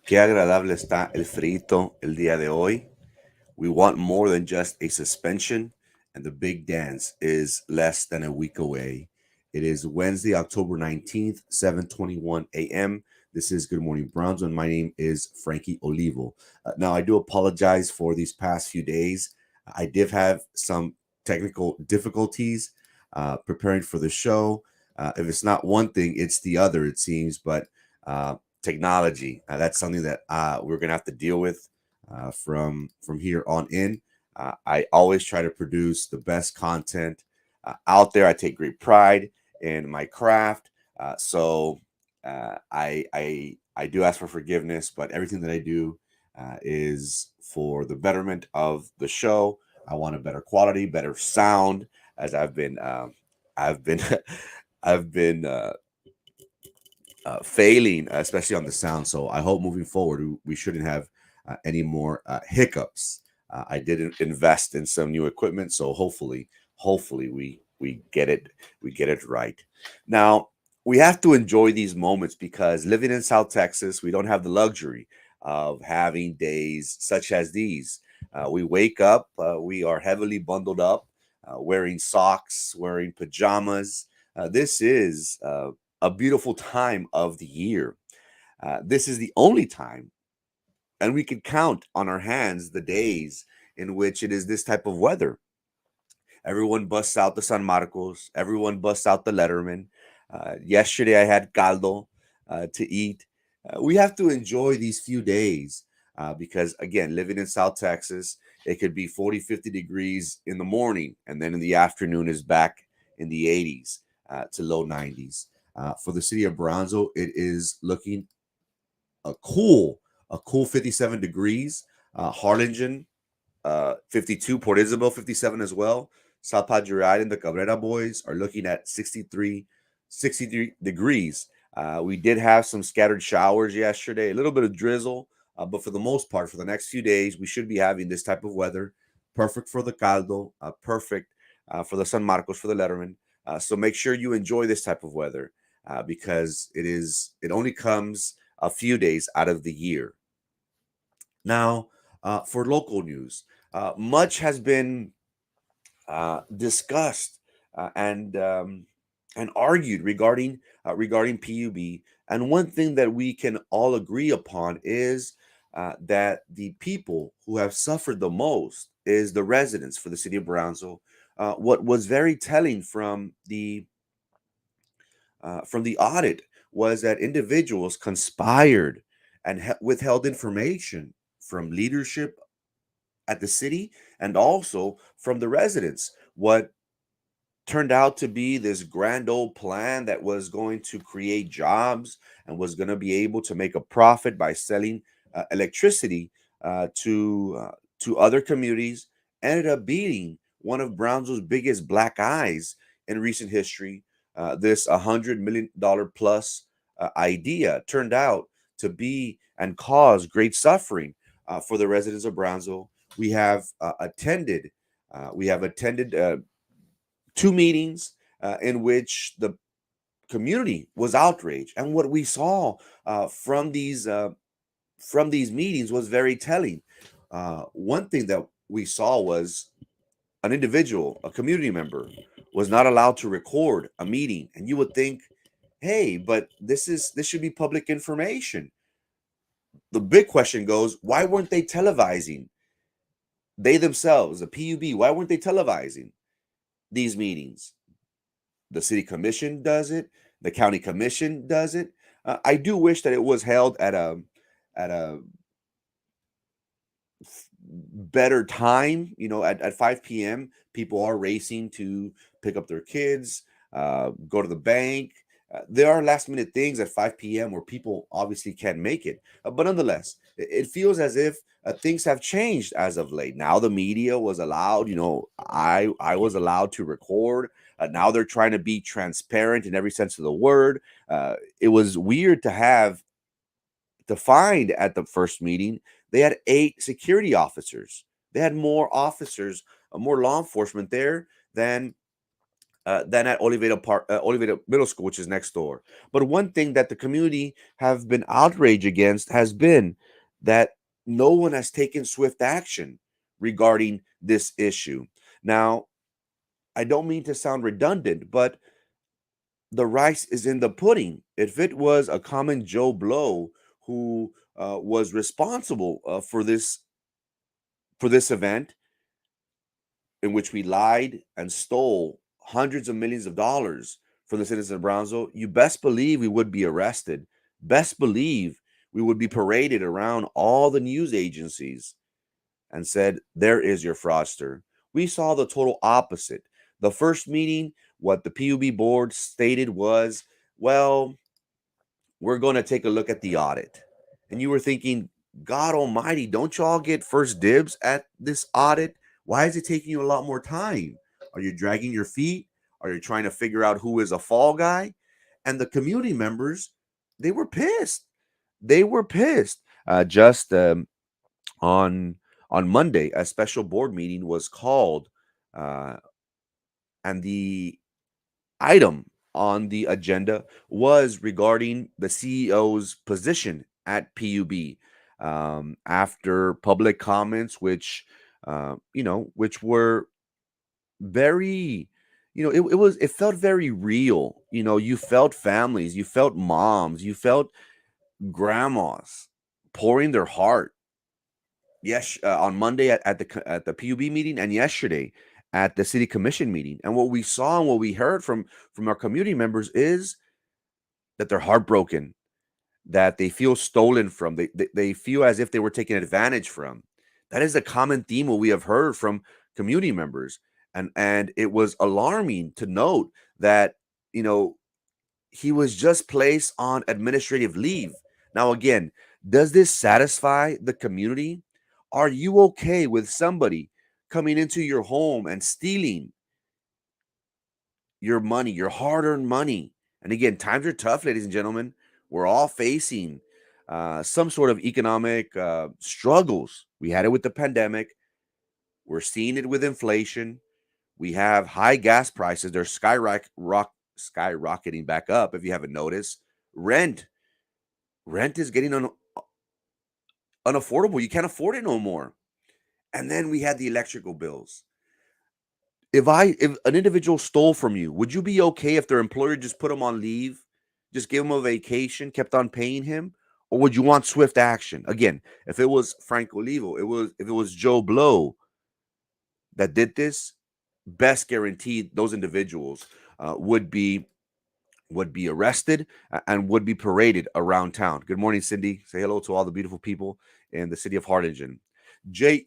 Qué agradable está el Friíto el día de hoy. We want more than just a suspension, and the big dance is less than a week away. It is Wednesday, October 19th, 7:21 a.m. This is Good Morning Brownsville, and my name is Frankie Olivo. Now, I do apologize for these past few days. I did have some technical difficulties preparing for the show. If it's not one thing, it's the other, it seems, but technology, that's something that we're going to have to deal with from here on in. I always try to produce the best content out there. I take great pride in my craft, so I do ask for forgiveness, but everything that I do is for the betterment of the show. I want a better quality, better sound, as I've been, I've been failing, especially on the sound. So I hope moving forward we shouldn't have any more hiccups. I did invest in some new equipment, so hopefully we get it right. Now we have to enjoy these moments because living in South Texas, we don't have the luxury of having days such as these. We wake up, we are heavily bundled up, wearing socks, wearing pajamas. This is a beautiful time of the year. This is the only time, and we can count on our hands the days in which it is this type of weather. Everyone busts out the San Marcos, everyone busts out the Letterman. Yesterday I had caldo to eat. We have to enjoy these few days because, again, living in South Texas, it could be 40, 50 degrees in the morning, and then in the afternoon is back in the 80s to low 90s. For the city of Brownsville, it is looking a cool, a cool 57 degrees. Harlingen, 52. Port Isabel, 57 as well. South Padre Island, the Cabrera boys are looking at 63 degrees. We did have some scattered showers yesterday, a little bit of drizzle, but for the most part, for the next few days, we should be having this type of weather. Perfect for the caldo, perfect for the San Marcos, for the Letterman. So make sure you enjoy this type of weather because it only comes a few days out of the year. Now, for local news, much has been discussed and argued regarding PUB. And one thing that we can all agree upon is that the people who have suffered the most is the residents for the city of Brownsville. What was very telling from the audit was that individuals conspired and withheld information from leadership at the city and also from the residents. What turned out to be this grand old plan that was going to create jobs and was going to be able to make a profit by selling electricity to other communities ended up being one of Brownsville's biggest black eyes in recent history. This $100 million plus idea turned out to be and cause great suffering for the residents of Brownsville. We have attended two meetings in which the community was outraged, and what we saw from these meetings was very telling. One thing that we saw was an individual, a community member, was not allowed to record a meeting, and you would think, hey, but this should be public information. The big question goes, why weren't they televising? They themselves, the PUB, why weren't they televising these meetings? The city commission does it, the county commission does it. I do wish that it was held at a better time. At 5 p.m., people are racing to pick up their kids, go to the bank. There are last minute things at 5 p.m. where people obviously can't make it. But nonetheless, it feels as if things have changed as of late. Now the media was allowed, I was allowed to record. Now they're trying to be transparent in every sense of the word. It was weird to find at the first meeting they had 8 security officers. They had more officers, more law enforcement there than than at Oliveda Middle School, which is next door. But one thing that the community have been outraged against has been that no one has taken swift action regarding this issue. Now, I don't mean to sound redundant, but the rice is in the pudding. If it was a common Joe Blow who was responsible for this event, in which we lied and stole hundreds of millions of dollars from the citizens of Brownsville, you best believe we would be arrested. Best believe we would be paraded around all the news agencies and said, there is your fraudster. We saw the total opposite. The first meeting, what the PUB board stated was, well, we're going to take a look at the audit. And you were thinking, God almighty, don't y'all get first dibs at this audit? Why is it taking you a lot more time? Are you dragging your feet? Are you trying to figure out who is a fall guy? And the community members, they were pissed. They were pissed. Just on Monday, a special board meeting was called, uh, and the item on the agenda was regarding the CEO's position at PUB, after public comments, which which were very, it felt very real. You felt families, you felt moms, you felt grandmas pouring their heart. Yes, on Monday at the PUB meeting, and yesterday at the city commission meeting. And what we saw and what we heard from our community members is that they're heartbroken, that they feel stolen from, they feel as if they were taken advantage from. That is a common theme what we have heard from community members, and it was alarming to note that you know he was just placed on administrative leave. Now, again, does this satisfy the community? Are you okay with somebody coming into your home and stealing your money, your hard earned money? And again, times are tough, ladies and gentlemen. We're all facing some sort of economic struggles. We had it with the pandemic, we're seeing it with inflation. We have high gas prices, they're skyrocketing back up. If you haven't noticed, rent rent is getting unaffordable. You can't afford it no more. And then we had the electrical bills. If an individual stole from you, would you be okay if their employer just put him on leave, just gave him a vacation, kept on paying him? Or would you want swift action? Again, if it was Frank Olivo, if it was Joe Blow that did this, best guaranteed those individuals would be arrested and would be paraded around town. Good morning, Cindy. Say hello to all the beautiful people in the city of Harlingen. Jets,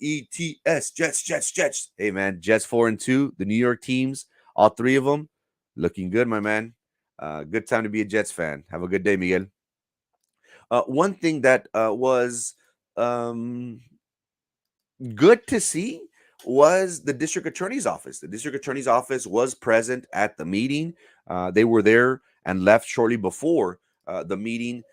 Jets, Jets, Jets. Hey, man, Jets 4-2. The New York teams, all three of them, looking good, my man. Good time to be a Jets fan. Have a good day, Miguel. One thing that was um, good to see was the district attorney's office. The district attorney's office was present at the meeting. They were there and left shortly before the meeting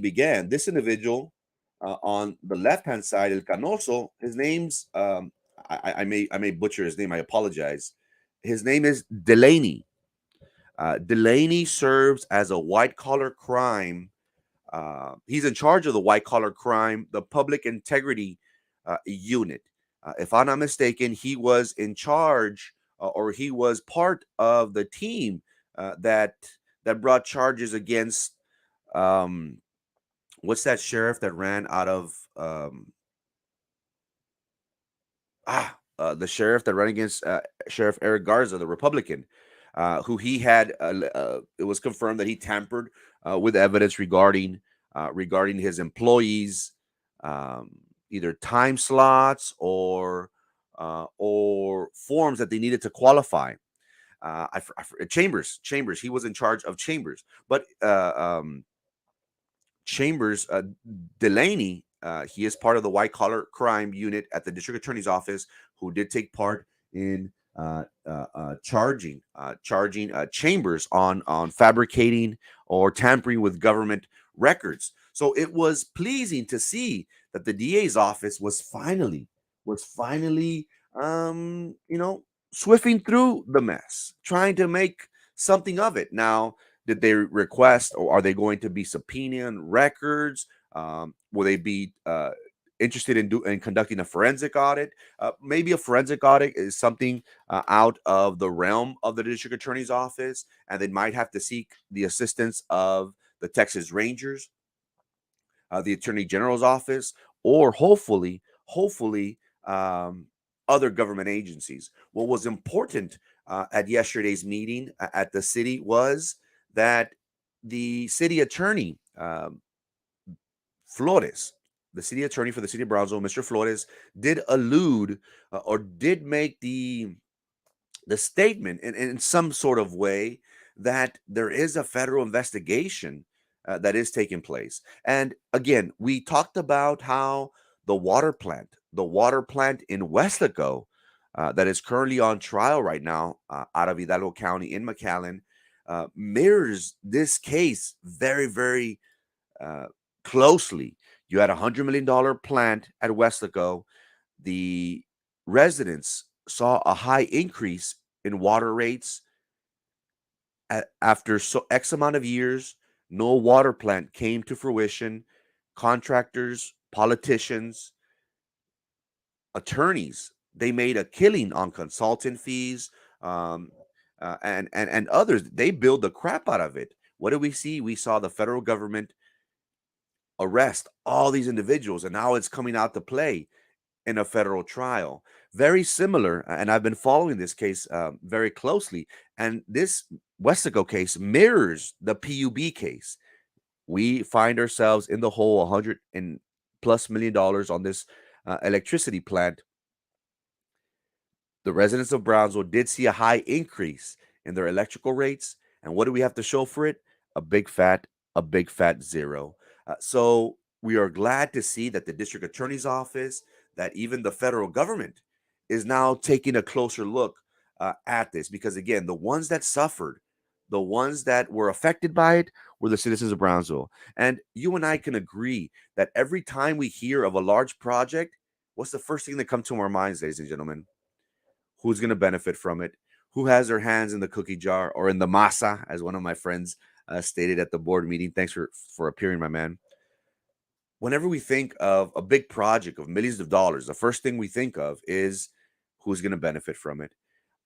began. This individual on the left hand side, El Canoso, his name's I may butcher his name. I apologize. His name is Delaney. Delaney serves as a white collar crime. He's in charge of the white collar crime, the public integrity unit. If I'm not mistaken, he was in charge, or he was part of the team that brought charges against, um, what's that sheriff that ran out of, the sheriff that ran against Sheriff Eric Garza, the Republican, who he had. It was confirmed that he tampered with evidence regarding his employees, um, either time slots or forms that they needed to qualify. Chambers. He was in charge of Chambers, but Chambers, Delaney, he is part of the white collar crime unit at the district attorney's office, who did take part in charging Chambers on fabricating or tampering with government records. So it was pleasing to see that the DA's office was finally, um, you know, swifting through the mess, trying to make something of it. Now, did they request, or are they going to be subpoenaing records? Will they be interested in conducting a forensic audit? Maybe a forensic audit is something out of the realm of the district attorney's office, and they might have to seek the assistance of the Texas Rangers, the Attorney General's office, or hopefully, um, other government agencies. What was important at yesterday's meeting at the city was that the city attorney, Flores, the city attorney for the city of Brownsville, Mr. Flores, did allude or did make the statement in some sort of way that there is a federal investigation that is taking place. And again, we talked about how the water plant in Westaco, that is currently on trial right now out of Hidalgo County in McAllen, mirrors this case very uh, closely. You had $100 million plant at Westaco. The residents saw a high increase in water rates after X amount of years. No water plant came to fruition. Contractors, politicians, attorneys, they made a killing on consultant fees, um, and others. They billed the crap out of it. What did we see? We saw the federal government arrest all these individuals, and now it's coming out to play in a federal trial. Very similar, and I've been following this case very closely. And this Westaco case mirrors the PUB case. We find ourselves in the hole, 100 and plus $1 million on this electricity plant. The residents of Brownsville did see a high increase in their electrical rates. And what do we have to show for it? A big fat, a big fat zero. So we are glad to see that the district attorney's office, that even the federal government is now taking a closer look at this. Because again, the ones that suffered, the ones that were affected by it were the citizens of Brownsville. And you and I can agree that every time we hear of a large project, what's the first thing that comes to our minds, ladies and gentlemen? Who's going to benefit from it? Who has their hands in the cookie jar or in the masa, as one of my friends stated at the board meeting? Thanks for appearing, my man. Whenever we think of a big project of millions of dollars, the first thing we think of is who's going to benefit from it.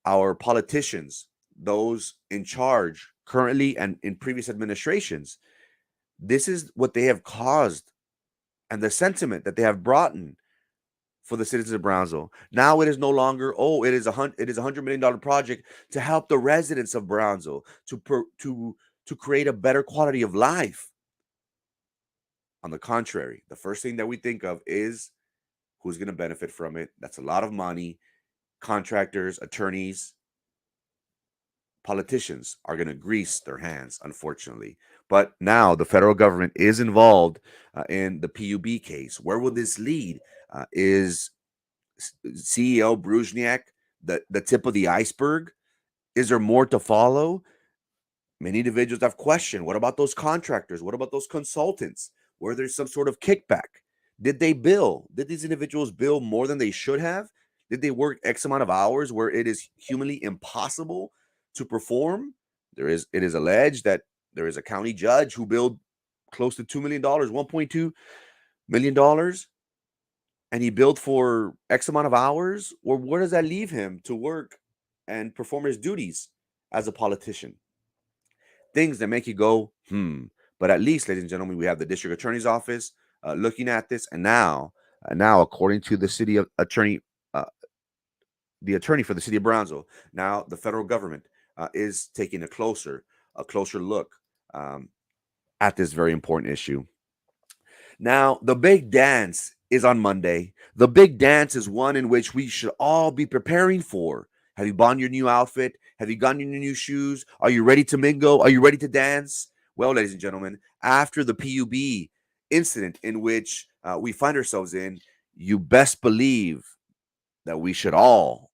Our politicians, those in charge currently and in previous administrations, this is what they have caused, and the sentiment that they have brought in for the citizens of Brownsville. Now it is no longer, oh, it is $100 million project to help the residents of Brownsville to create a better quality of life. On the contrary, the first thing that we think of is who's going to benefit from it. That's a lot of money. Contractors, attorneys, politicians are going to grease their hands, unfortunately. But now the federal government is involved in the PUB case. Where will this lead? Is CEO Bruzniak the tip of the iceberg? Is there more to follow? Many individuals have questioned, what about those contractors? What about those consultants? Were there some sort of kickback? Did they bill? Did these individuals bill more than they should have? Did they work X amount of hours where it is humanly impossible to perform? It is alleged that there is a county judge who billed close to $2 million, $1.2 million, and he billed for X amount of hours. Or where does that leave him to work and perform his duties as a politician? Things that make you go, But at least, ladies and gentlemen, we have the district attorney's office looking at this, and now, according to the city attorney, the attorney for the city of Brownsville, now the federal government is taking a closer look at this very important issue. Now, the big dance is on Monday. The big dance is one in which we should all be preparing for. Have you bought your new outfit? Have you gotten your new shoes? Are you ready to mingle? Are you ready to dance? Well, ladies and gentlemen, after the PUB incident in which we find ourselves in, you best believe that we should all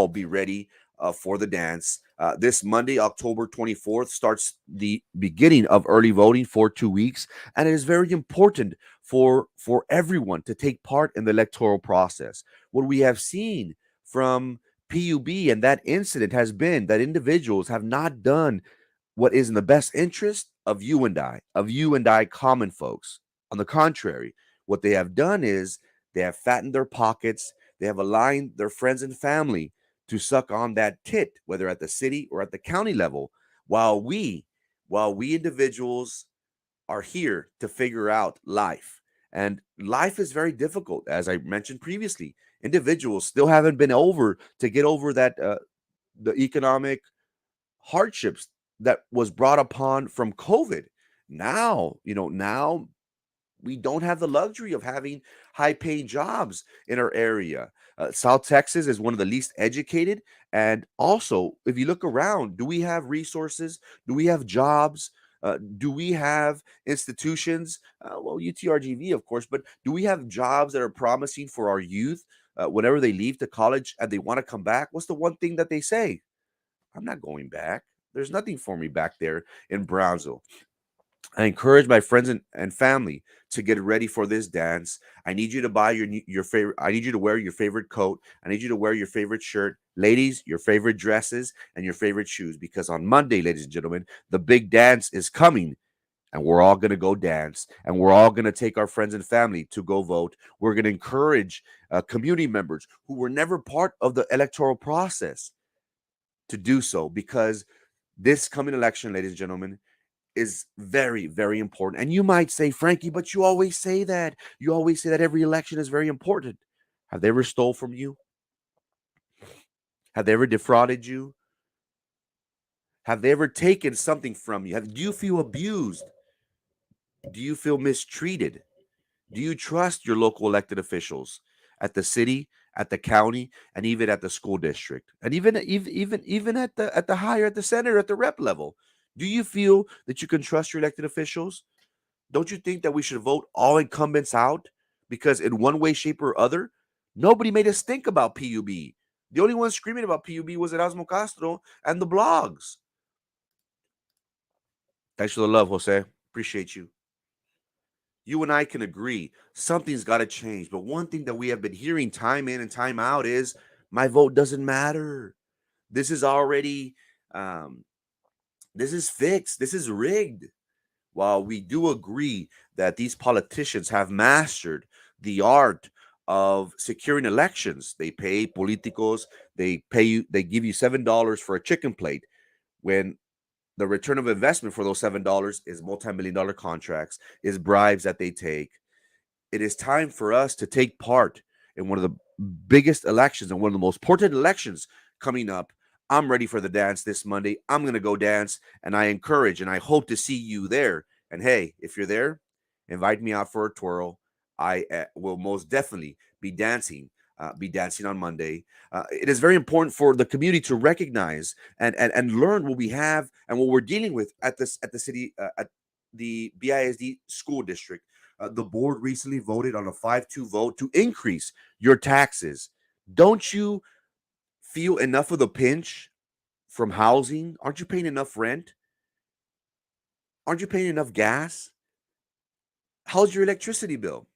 be ready for the dance. This Monday, October 24th, starts the beginning of early voting for 2 weeks, and it is very important for everyone to take part in the electoral process. What we have seen from PUB and that incident has been that individuals have not done what is in the best interest of you and I, common folks. On the contrary, what they have done is they have fattened their pockets, they have aligned their friends and family to suck on that tit, whether at the city or at the county level, while we, while we individuals are here to figure out life. And life is very difficult, as I mentioned previously. Individuals still haven't been over to get over that the economic hardships that was brought upon from COVID. Now, now we don't have the luxury of having high paying jobs in our area. South Texas is one of the least educated. And also, if you look around, do we have resources? Do we have jobs? Do we have institutions? Well, UTRGV, of course, but do we have jobs that are promising for our youth whenever they leave to college and they want to come back? What's the one thing that they say? I'm not going back. There's nothing for me back there in Brownsville. I encourage my friends and family to get ready for this dance. I need you to buy your favorite. I need you to wear your favorite coat. I need you to wear your favorite shirt. Ladies, your favorite dresses and your favorite shoes. Because on Monday, ladies and gentlemen, the big dance is coming. And we're all going to go dance. And we're all going to take our friends and family to go vote. We're going to encourage community members who were never part of the electoral process to do so. Because this coming election, ladies and gentlemen, is very, very important. And you might say, Frankie, but you always say that. You always say that every election is very important. Have they ever stole from you? Have they ever defrauded you? Have they ever taken something from you? Do you feel abused? Do you feel mistreated? Do you trust your local elected officials at the city, at the county, and even at the school district, and even at the higher, at the center, at the rep level? Do you feel that you can trust your elected officials? Don't you think that we should vote all incumbents out? Because in one way, shape, or other, nobody made us think about PUB. The only one screaming about PUB was Erasmo Castro and the blogs. Thanks for the love, Jose. Appreciate you. You and I can agree something's got to change. But one thing that we have been hearing time in and time out is my vote doesn't matter. This is already, um, this is fixed. This is rigged. While we do agree that these politicians have mastered the art of securing elections, they pay politicos, they give you $7 for a chicken plate when the return of investment for those $7 is multi-million dollar contracts, is bribes that they take. It is time for us to take part in one of the biggest elections and one of the most important elections coming up. I'm ready for the dance this Monday. I'm going to go dance, and I encourage and I hope to see you there. And hey, if you're there, invite me out for a twirl. I will most definitely be dancing on Monday. It is very important for the community to recognize and learn what we have and what we're dealing with at the city at the BISD school district. The board recently voted on a 5-2 vote to increase your taxes. Don't you feel enough of the pinch from housing? Aren't you paying enough rent? Aren't you paying enough gas? How's your electricity bill?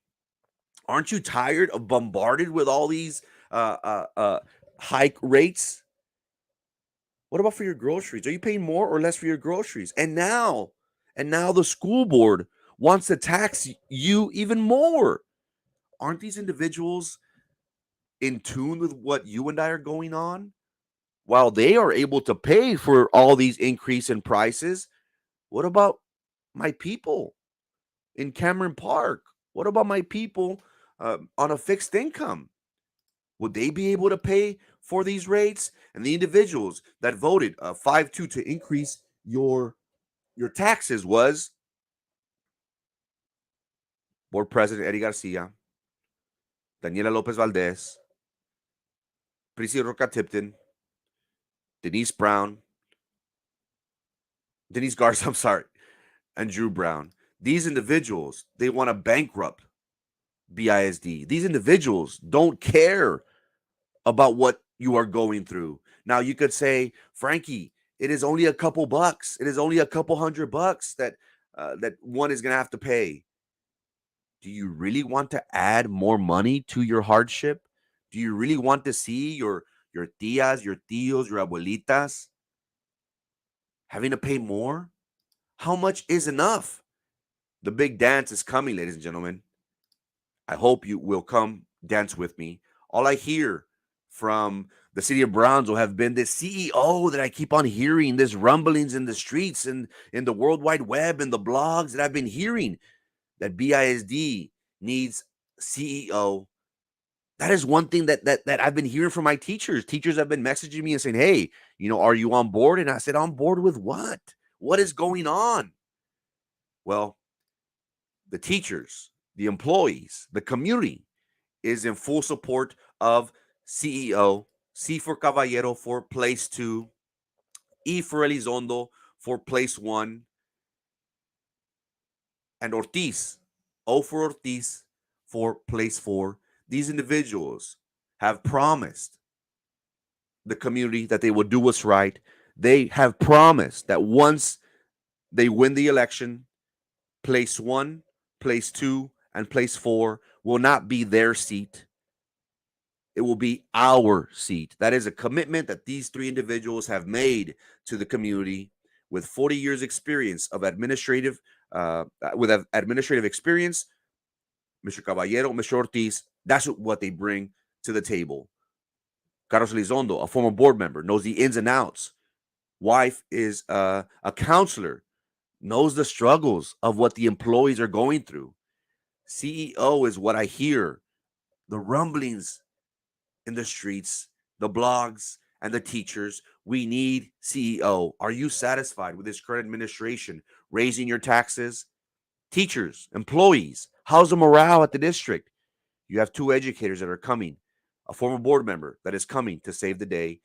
Aren't you tired of bombarded with all these hike rates? What about for your groceries? Are you paying more or less for your groceries? And now the school board wants to tax you even more. Aren't these individuals in tune with what you and I are going on? While they are able to pay for all these increase in prices, what about my people in Cameron Park? What about my people on a fixed income? Would they be able to pay for these rates? And the individuals that voted 5-2 to increase your taxes was Board President Eddie Garcia, Daniela Lopez Valdez, Prissy Roca Tipton, Denise Brown, Denise Garza, I'm sorry, and Drew Brown. These individuals, they want to bankrupt BISD. These individuals don't care about what you are going through. Now, you could say, Frankie, it is only a couple bucks. It is only a couple $100 that one is going to have to pay. Do you really want to add more money to your hardship? Do you really want to see your tias, your tios, your abuelitas having to pay more? How much is enough? The big dance is coming, ladies and gentlemen. I hope you will come dance with me. All I hear from the city of Brownsville have been this CEO that I keep on hearing, this rumblings in the streets and in the World Wide Web and the blogs that I've been hearing that BISD needs CEO. That is one thing that I've been hearing from my teachers. Teachers have been messaging me and saying, "Hey, are you on board?" And I said, "On board with what? What is going on?" Well, the teachers, the employees, the community is in full support of CEO. C for Caballero for place 2, E for Elizondo for place 1, and Ortiz, O for Ortiz for place 4. These individuals have promised the community that they will do what's right. They have promised that once they win the election, place 1, place 2, and place 4 will not be their seat. It will be our seat. That is a commitment that these 3 individuals have made to the community with 40 years experience of administrative experience. Mr. Caballero, Mr. Ortiz, that's what they bring to the table. Carlos Elizondo, a former board member, knows the ins and outs. Wife is a counselor, knows the struggles of what the employees are going through. CEO is what I hear, the rumblings in the streets, the blogs, and the teachers. We need CEO. Are you satisfied with this current administration raising your taxes? Teachers, employees, how's the morale at the district? You have 2 educators that are coming, a former board member that is coming to save the day,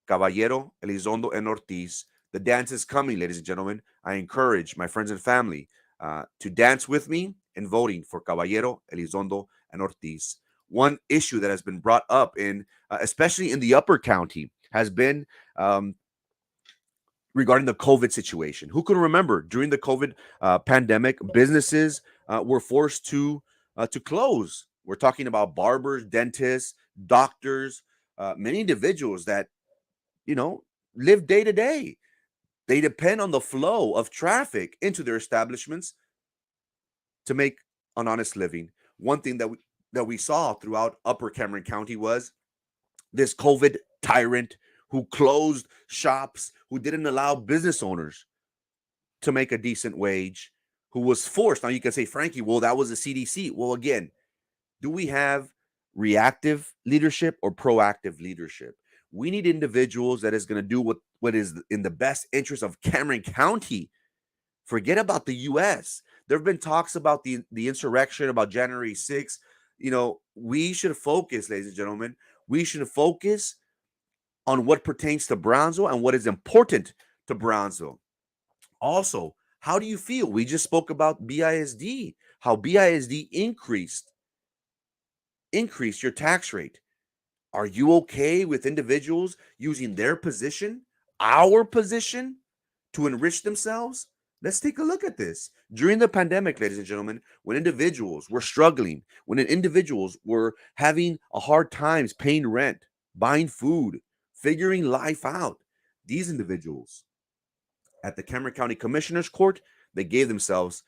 Caballero, Elizondo, and Ortiz. The dance is coming, ladies and gentlemen. I encourage my friends and family to dance with me in voting for Caballero, Elizondo, and Ortiz. One issue that has been brought up especially in the upper county, has been regarding the COVID situation. Who can remember during the COVID pandemic, businesses were forced to close? We're talking about barbers, dentists, doctors, many individuals that live day to day. They depend on the flow of traffic into their establishments to make an honest living. One thing that we saw throughout Upper Cameron County was this COVID tyrant who closed shops, who didn't allow business owners to make a decent wage, who was forced. Now you can say, Frankie, well, that was the CDC. Well, again, do we have reactive leadership or proactive leadership? We need individuals that is going to do what is in the best interest of Cameron County. Forget about the U.S. There have been talks about the insurrection, about January 6th. We should focus, ladies and gentlemen. We should focus on what pertains to Brownsville and what is important to Brownsville. Also, how do you feel? We just spoke about BISD, how BISD increased your tax rate. Are you okay with individuals using their position, our position, to enrich themselves? Let's take a look at this. During the pandemic, ladies and gentlemen, when individuals were struggling, when individuals were having a hard times paying rent, buying food, figuring life out, these individuals at the Cameron County Commissioner's Court, they gave themselves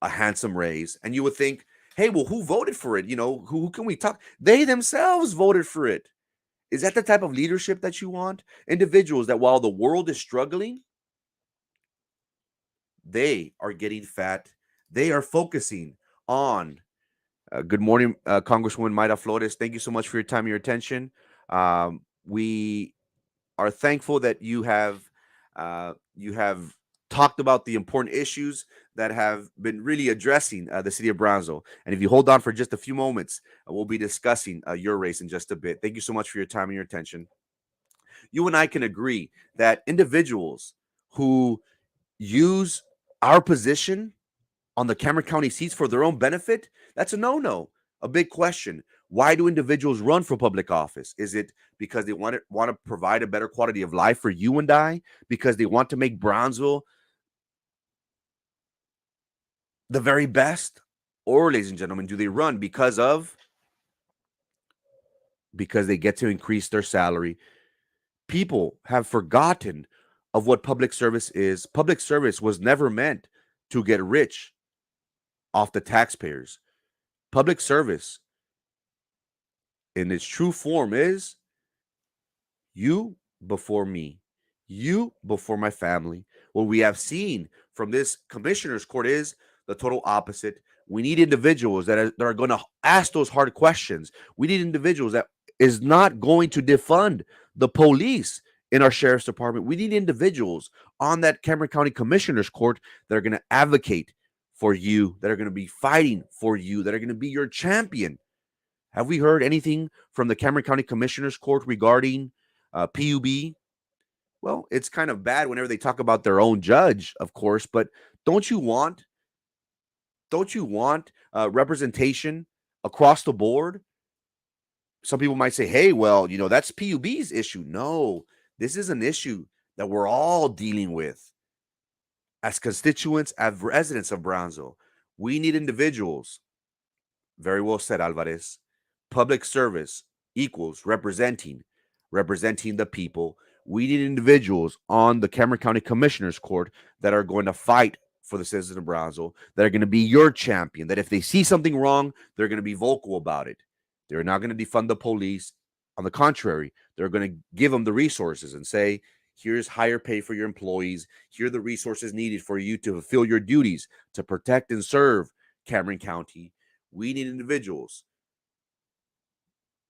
a handsome raise. And you would think, hey, well, who voted for it? Who can we talk? They themselves voted for it. Is that the type of leadership that you want? Individuals that while the world is struggling, they are getting fat. They are focusing on. Good morning, Congresswoman Mayra Flores. Thank you so much for your time and your attention. We are thankful that you have talked about the important issues that have been really addressing the city of Brownsville. And if you hold on for just a few moments, we'll be discussing your race in just a bit. Thank you so much for your time and your attention. You and I can agree that individuals who use our position on the Cameron County seats for their own benefit, that's a no-no. A big question. Why do individuals run for public office? Is it because they want to provide a better quality of life for you and I? Because they want to make Brownsville the very best? Or, ladies and gentlemen, do they run because of because they get to increase their salary. People have forgotten of what public service is. Public service was never meant to get rich off the taxpayers. Public service in its true form is you before me, you before my family. What we have seen from this commissioner's court is the total opposite. We need individuals that are going to ask those hard questions. We need individuals that is not going to defund the police in our sheriff's department. We need individuals on that Cameron County Commissioner's Court that are going to advocate for you, that are going to be fighting for you, that are going to be your champion. Have we heard anything from the Cameron County Commissioner's Court regarding PUB? Well, it's kind of bad whenever they talk about their own judge, of course, but don't you want representation across the board? Some people might say, hey, well, that's PUB's issue. No, this is an issue that we're all dealing with as constituents, as residents of Brownsville. We need individuals. Very well said, Alvarez. Public service equals representing the people. We need individuals on the Cameron County Commissioner's Court that are going to fight for the citizens of Brownsville, that are going to be your champion, that if they see something wrong, they're going to be vocal about it. They're not going to defund the police. On the contrary, they're going to give them the resources and say, here's higher pay for your employees. Here are the resources needed for you to fulfill your duties to protect and serve Cameron County. We need individuals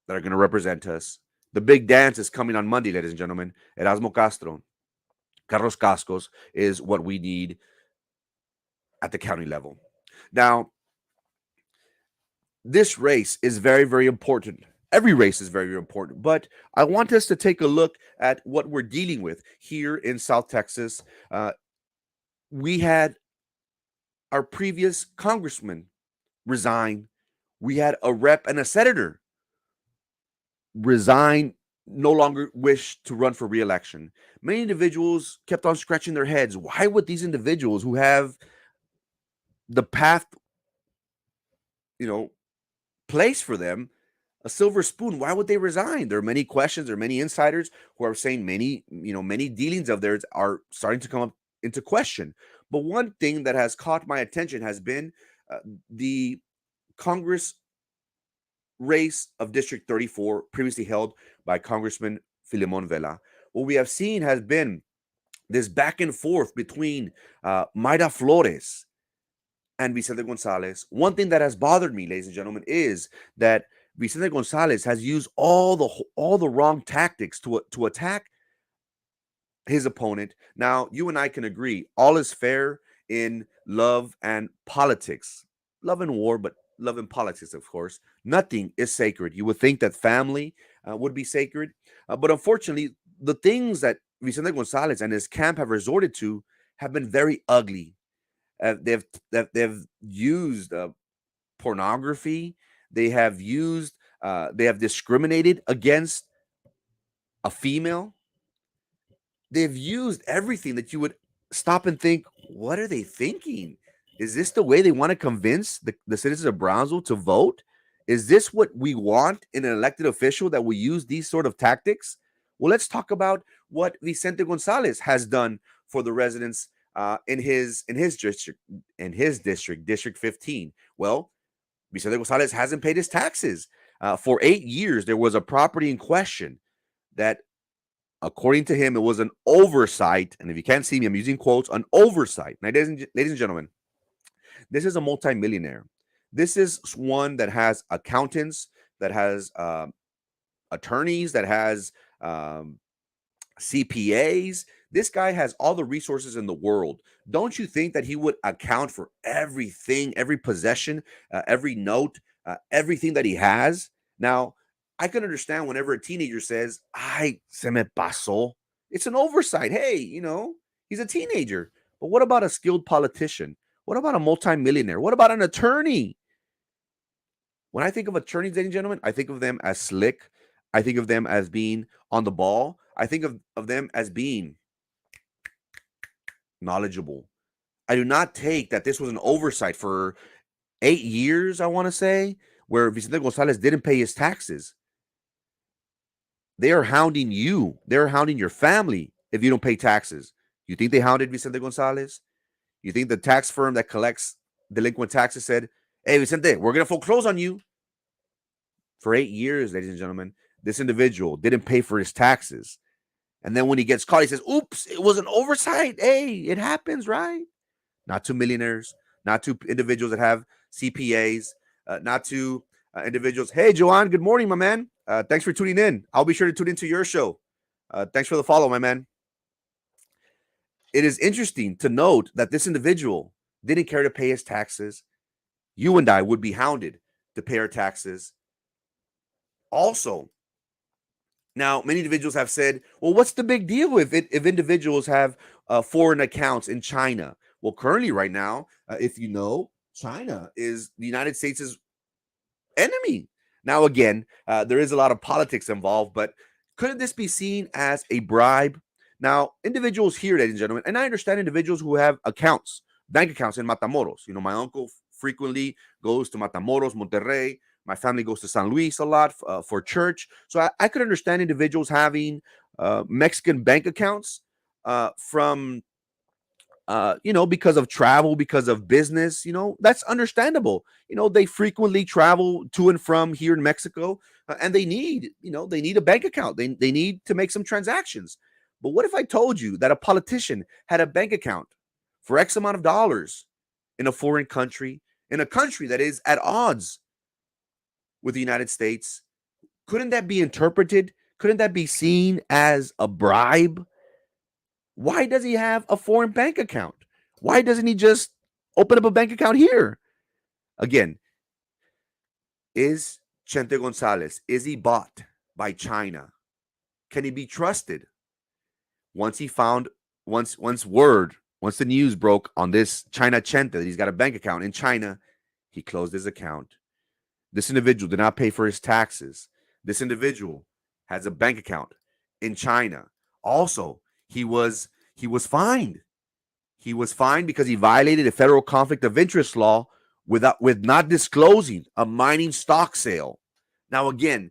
that are going to represent us. The big dance is coming on Monday, ladies and gentlemen. Erasmo Castro, Carlos Cascos is what we need at the county level. Now, this race is very, very important. Every race is very, very important, but I want us to take a look at what we're dealing with here in South Texas. We had our previous congressman resign. We had a rep and a senator resign, no longer wish to run for re-election. Many individuals kept on scratching their heads. Why would these individuals who have the path, placed for them, a silver spoon, why would they resign? There are many questions. There are many insiders who are saying many dealings of theirs are starting to come up into question. But one thing that has caught my attention has been the Congress race of District 34, previously held by Congressman Filemon Vela. What we have seen has been this back and forth between Mayra Flores and Vicente Gonzalez. One thing that has bothered me, ladies and gentlemen, is that Vicente Gonzalez has used all the wrong tactics to attack his opponent. Now, you and I can agree, all is fair in love and politics. Love and war, but love and politics, of course. Nothing is sacred. You would think that family would be sacred. But unfortunately, the things that Vicente Gonzalez and his camp have resorted to have been very ugly. They've used pornography. They have discriminated against a female. They've used everything that you would stop and think, what are they thinking? Is this the way they want to convince the citizens of Brownsville to vote? Is this what we want in an elected official, that we use these sort of tactics? Well, let's talk about what Vicente Gonzalez has done for the residents in his district, District 15. Well, Vicente Gonzalez hasn't paid his taxes. For 8 years, there was a property in question that, according to him, it was an oversight. And if you can't see me, I'm using quotes, an oversight. Now, ladies and gentlemen, this is a multimillionaire. This is one that has accountants, that has attorneys, that has CPAs. This guy has all the resources in the world. Don't you think that he would account for everything, every possession, every note, everything that he has? Now, I can understand whenever a teenager says, "Ay, se me pasó." It's an oversight. Hey, he's a teenager. But what about a skilled politician? What about a multimillionaire? What about an attorney? When I think of attorneys, ladies and gentlemen, I think of them as slick. I think of them as being on the ball. I think of them as being knowledgeable. I do not take that this was an oversight for 8 years, I want to say, where Vicente Gonzalez didn't pay his taxes. They are hounding you. They're hounding your family if you don't pay taxes. You think they hounded Vicente Gonzalez? You think the tax firm that collects delinquent taxes said, "Hey, Vicente, we're going to foreclose on you"? For 8 years, ladies and gentlemen, this individual didn't pay for his taxes. And then when he gets caught, he says, "Oops, it was an oversight." Hey, it happens, right? Not to millionaires, not to individuals that have CPAs, not to individuals. Hey, Joanne, good morning, my man. Thanks for tuning in. I'll be sure to tune into your show. Thanks for the follow, my man. It is interesting to note that this individual didn't care to pay his taxes. You and I would be hounded to pay our taxes. Also, now many individuals have said, well, what's the big deal if individuals have foreign accounts in China? Well, currently, right now, if you know, China is the United States' enemy. Now, again, there is a lot of politics involved, but couldn't this be seen as a bribe? Now, individuals here, ladies and gentlemen, and I understand individuals who have accounts, bank accounts in Matamoros. You know, my uncle frequently goes to Matamoros, Monterrey. My family goes to San Luis a lot for church. So I could understand individuals having Mexican bank accounts from because of travel, because of business, that's understandable. They frequently travel to and from here in Mexico, and they need a bank account. They need to make some transactions. But what if I told you that a politician had a bank account for X amount of dollars in a foreign country, in a country that is at odds with the United States? Couldn't that be interpreted? Couldn't that be seen as a bribe? Why does he have a foreign bank account? Why doesn't he just open up a bank account here? Again, is Chente Gonzalez, is he bought by China? Can he be trusted? Once the news broke on this China Chente that he's got a bank account in China, he closed his account. This individual did not pay for his taxes. This individual has a bank account in China. Also, he was fined. He was fined because he violated a federal conflict of interest law with not disclosing a mining stock sale. Now, again,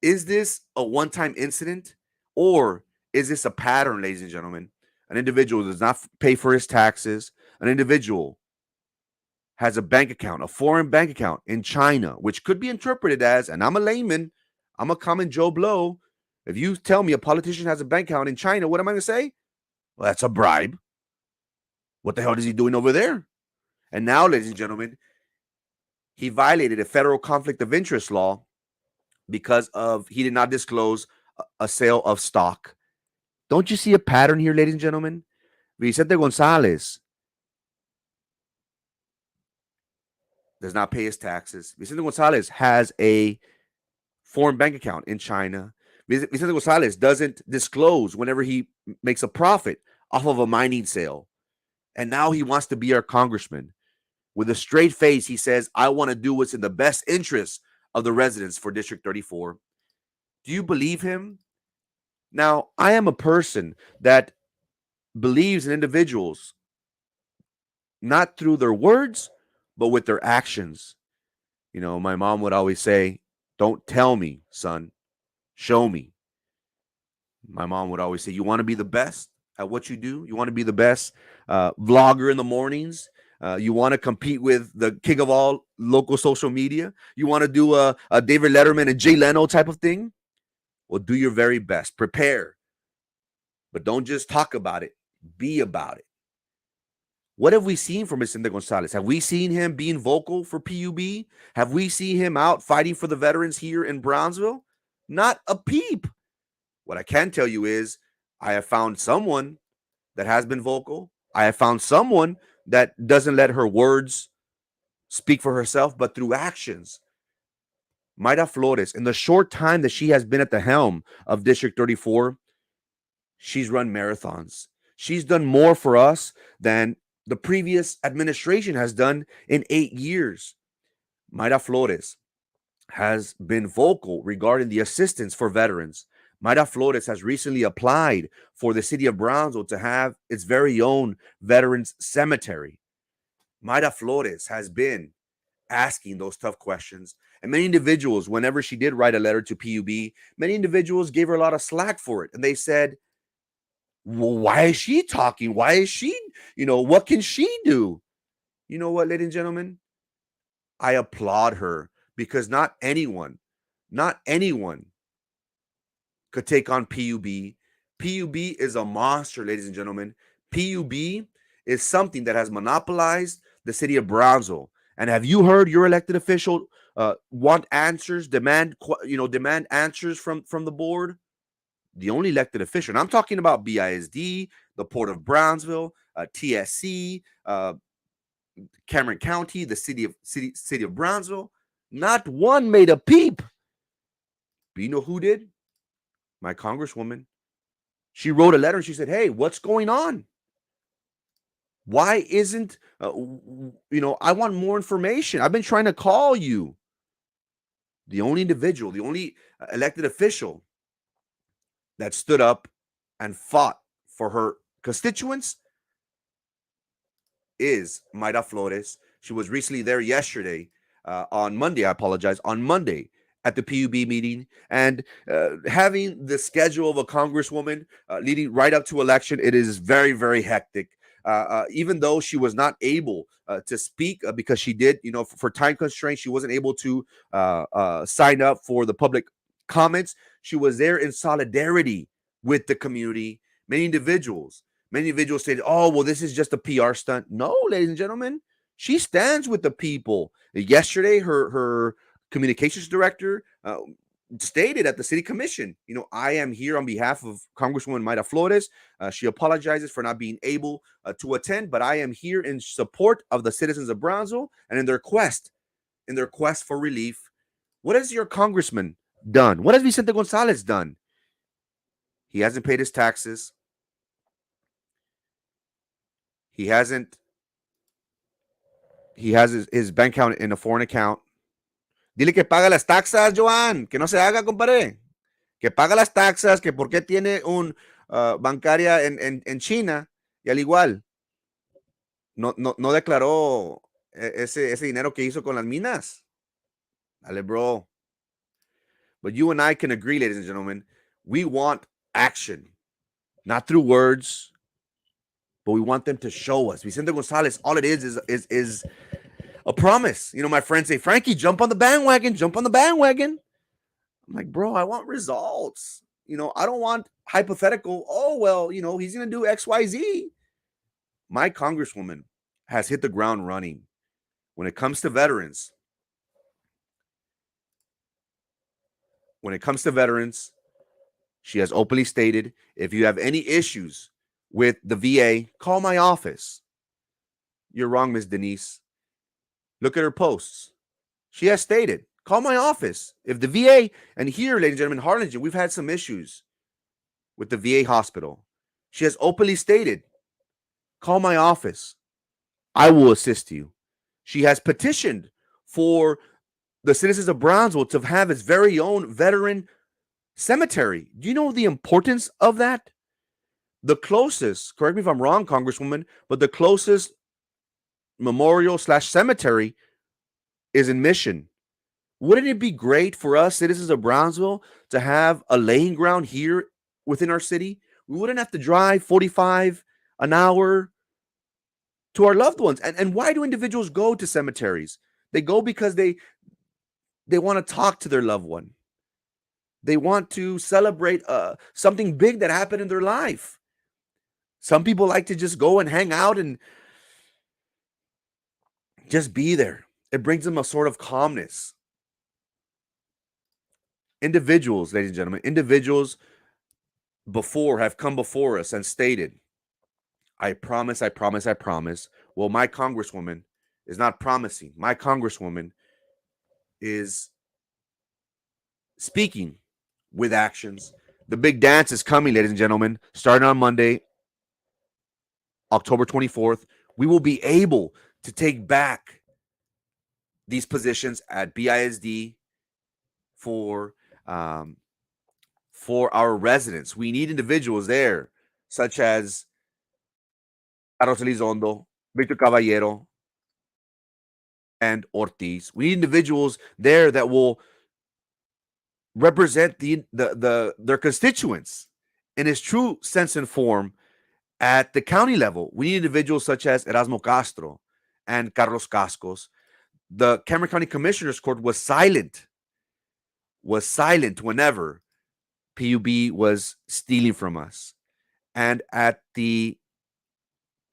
is this a one-time incident, or is this a pattern, ladies and gentlemen? An individual does not pay for his taxes. An individual has a bank account, a foreign bank account in China, which could be interpreted as, and I'm a layman, I'm a common Joe Blow. If you tell me a politician has a bank account in China, what am I going to say? Well, that's a bribe. What the hell is he doing over there? And now, ladies and gentlemen, he violated a federal conflict of interest law because he did not disclose a sale of stock. Don't you see a pattern here, ladies and gentlemen? Vicente Gonzalez does not pay his taxes. Vicente Gonzalez has a foreign bank account in China. Vicente Gonzalez doesn't disclose whenever he makes a profit off of a mining sale. And now he wants to be our congressman. With a straight face, he says, I want to do what's in the best interest of the residents for District 34. Do you believe him? Now, I am a person that believes in individuals, not through their words, but with their actions. My mom would always say, don't tell me, son, show me. My mom would always say, you want to be the best at what you do? You want to be the best vlogger in the mornings? You want to compete with the king of all local social media? You want to do a David Letterman and Jay Leno type of thing? Well, do your very best. Prepare. But don't just talk about it. Be about it. What have we seen from Vicente Gonzalez? Have we seen him being vocal for PUB? Have we seen him out fighting for the veterans here in Brownsville? Not a peep. What I can tell you is I have found someone that has been vocal. I have found someone that doesn't let her words speak for herself, but through actions. Mayra Flores, in the short time that she has been at the helm of District 34, she's run marathons. She's done more for us than the previous administration has done in 8 years. Mayra Flores has been vocal regarding the assistance for veterans. Mayra Flores has recently applied for the city of Brownsville to have its very own veterans cemetery. Mayra Flores has been asking those tough questions. And many individuals, whenever she did write a letter to PUB, many individuals gave her a lot of slack for it. And they said, well, why is she talking? Why is she, what can she do? You know what, ladies and gentlemen? I applaud her because not anyone could take on PUB. PUB is a monster, ladies and gentlemen. PUB is something that has monopolized the city of Brownsville. And have you heard your elected official want answers, demand answers from the board? The only elected official, and I'm talking about BISD, the Port of Brownsville, TSC, Cameron County, the city of Brownsville. Not one made a peep. But you know who did? My congresswoman. She wrote a letter and she said, hey, what's going on? Why isn't, I want more information. I've been trying to call you. The only individual, the only elected official that stood up and fought for her constituents is Mayra Flores. She was recently there yesterday, on Monday, on Monday at the PUB meeting, and having the schedule of a congresswoman leading right up to election, it is very, very hectic. Even though she was not able to speak because she did, for time constraints, she wasn't able to sign up for the public comments. She was there in solidarity with the community. Many individuals said, oh, well, this is just a PR stunt. No, ladies and gentlemen, she stands with the people. Yesterday, her communications director stated at the city commission, I am here on behalf of Congresswoman Mayra Flores. She apologizes for not being able to attend, but I am here in support of the citizens of Brownsville and in their quest for relief. What has your congressman done? What has Vicente Gonzalez done? He hasn't paid his taxes. He has his bank account in a foreign account. Dile que paga las taxas, Joan, que no se haga, compadre. Que paga las taxas, que por qué tiene un bancaria en China y al igual no declaró ese dinero que hizo con las minas. Dale, bro. But you and I can agree, ladies and gentlemen, we want action, not through words, but we want them to show us. Vicente Gonzalez, all it is a promise. My friends say, Frankie, jump on the bandwagon. I'm like, bro, I want results. I don't want hypothetical, oh, well, he's going to do X, Y, Z. My congresswoman has hit the ground running. When it comes to veterans, she has openly stated, if you have any issues with the VA, call my office. You're wrong, Ms. Denise. Look at her posts. She has stated, call my office. If the VA, and here, ladies and gentlemen, Harlingen, we've had some issues with the VA hospital. She has openly stated, call my office. I will assist you. She has petitioned for the citizens of Brownsville to have its very own veteran cemetery. Do you know the importance of that? The closest, correct me if I'm wrong, Congresswoman, but the closest memorial/cemetery is in Mission. Wouldn't it be great for us, citizens of Brownsville, to have a laying ground here within our city? We wouldn't have to drive 45 an hour to our loved ones. And why do individuals go to cemeteries? They go because they want to talk to their loved one. They want to celebrate something big that happened in their life. Some people like to just go and hang out and just be there. It brings them a sort of calmness. Individuals, ladies and gentlemen, have come before us and stated, I promise. Well, my congresswoman is not promising. My congresswoman is speaking with actions. The big dance is coming, ladies and gentlemen, starting on Monday, October 24th. We will be able to take back these positions at BISD for our residents. We need individuals there, such as Carlos Elizondo, Victor Caballero, and Ortiz. We need individuals there that will represent their constituents in its true sense and form at the county level. We need individuals such as Erasmo Castro and Carlos Cascos. The Cameron County Commissioners Court was silent whenever PUB was stealing from us. And at the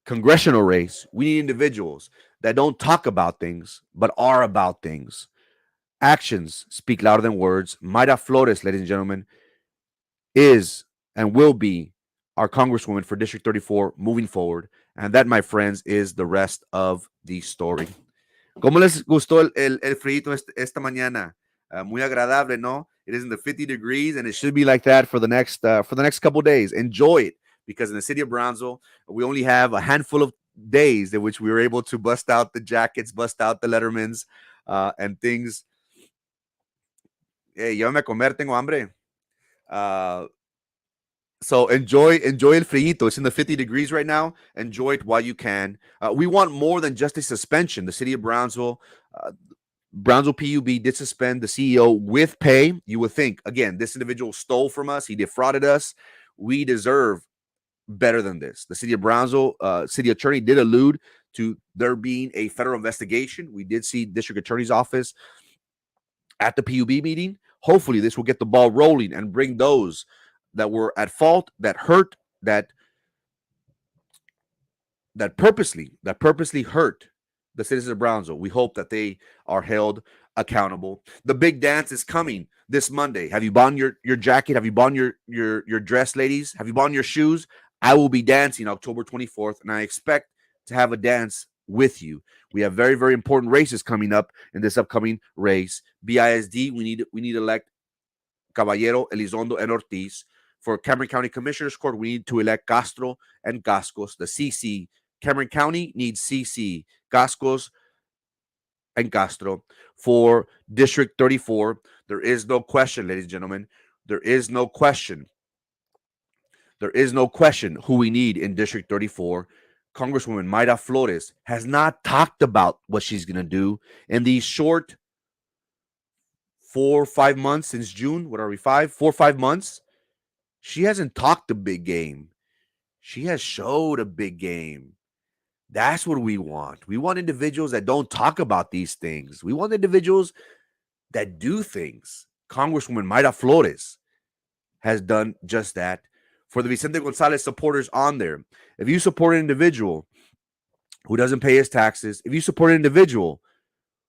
congressional race, we need individuals that don't talk about things, but are about things. Actions speak louder than words. Mayra Flores, ladies and gentlemen, is and will be our Congresswoman for District 34 moving forward. And that, my friends, is the rest of the story. ¿Cómo les gustó el friito esta mañana? Muy agradable, ¿no? It is in the 50 degrees, and it should be like that for the next couple days. Enjoy it, because in the city of Brownsville, we only have a handful of days in which we were able to bust out the jackets, bust out the Lettermans, and things. Hey, llévame a comer, tengo hambre. So enjoy el friito. It's in the 50 degrees right now. Enjoy it while you can. We want more than just a suspension. The city of Brownsville, Brownsville PUB did suspend the CEO with pay. You would think, again, this individual stole from us. He defrauded us. We deserve better than this. The city of Brownsville, city attorney did allude to there being a federal investigation. We did see district attorney's office at the PUB meeting. Hopefully this will get the ball rolling and bring those that were at fault, that hurt, that purposely hurt the citizens of Brownsville. We hope that they are held accountable. The big dance is coming this Monday. Have you bought your jacket? Have you bought your dress, ladies? Have you bought your shoes? I will be dancing October 24th, and I expect to have a dance with you. We have very, very important races coming up in this upcoming race. BISD, we need to elect Caballero, Elizondo, and Ortiz. For Cameron County Commissioners Court, we need to elect Castro and Cascos. The CC, Cameron County needs CC, Cascos, and Castro. For District 34, there is no question, ladies and gentlemen. There is no question. There is no question who we need in District 34. Congresswoman Mayra Flores has not talked about what she's going to do in these short 4 or 5 months since June. What are we, 4 or 5 months? She hasn't talked a big game. She has showed a big game. That's what we want. We want individuals that don't talk about these things. We want individuals that do things. Congresswoman Mayra Flores has done just that. For the Vicente Gonzalez supporters on there, if you support an individual who doesn't pay his taxes, if you support an individual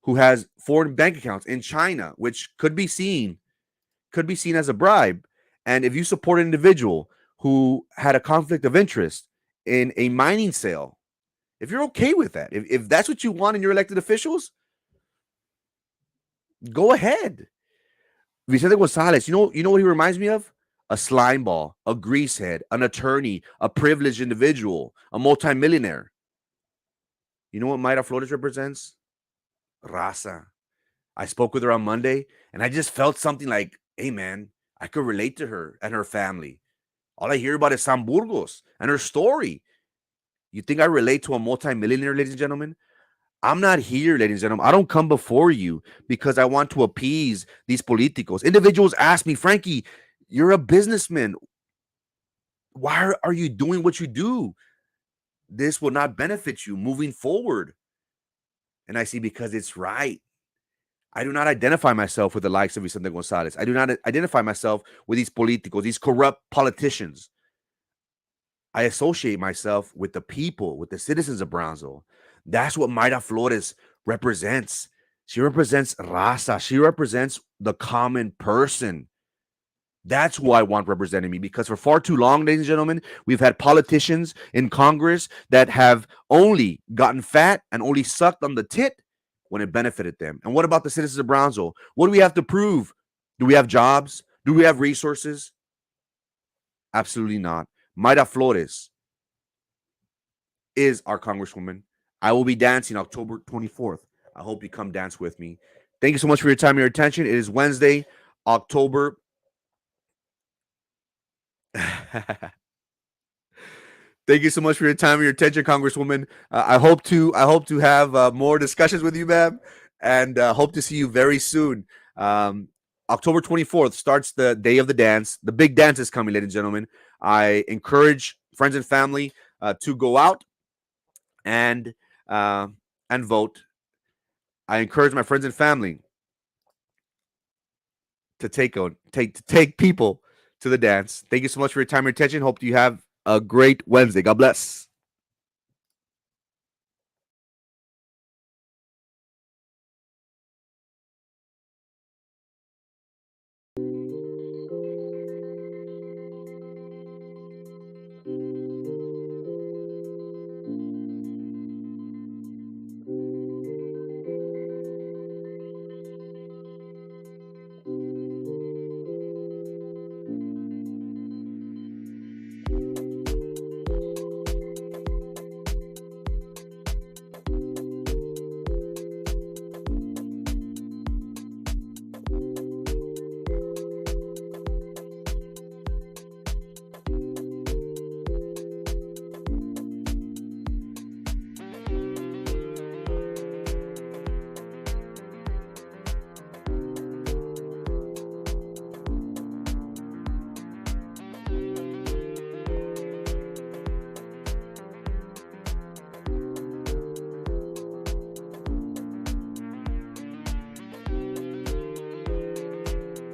who has foreign bank accounts in China, which could be seen as a bribe, and if you support an individual who had a conflict of interest in a mining sale, if you're okay with that, if that's what you want in your elected officials, go ahead. Vicente Gonzalez, you know what he reminds me of? A slime ball, a greasehead, an attorney, a privileged individual, a multimillionaire. You know what Mayra Flores represents? Raza. I spoke with her on Monday, and I just felt something like, hey, man, I could relate to her and her family. All I hear about is San Burgos and her story. You think I relate to a multimillionaire, ladies and gentlemen? I'm not here, ladies and gentlemen. I don't come before you because I want to appease these politicos. Individuals ask me, Frankie, you're a businessman. Why are you doing what you do? This will not benefit you moving forward. And I see, because it's right. I do not identify myself with the likes of Vicente Gonzalez. I do not identify myself with these politicos, these corrupt politicians. I associate myself with the people, with the citizens of Brownsville. That's what Mayra Flores represents. She represents raza. She represents the common person. That's who I want representing me, because for far too long, ladies and gentlemen, we've had politicians in Congress that have only gotten fat and only sucked on the tit when it benefited them. And what about the citizens of Brownsville? What do we have to prove? Do we have jobs? Do we have resources? Absolutely not. Mayra Flores is our Congresswoman. I will be dancing October 24th. I hope you come dance with me. Thank you so much for your time and your attention. It is Wednesday, October. Thank you so much for your time and your attention, Congresswoman. I hope to have more discussions with you, ma'am, and hope to see you very soon. October 24th starts the day of the dance. The big dance is coming, ladies and gentlemen. I encourage friends and family to go out and and vote. I encourage my friends and family to take people to the dance. Thank you so much for your time and attention. Hope you have a great Wednesday. God bless.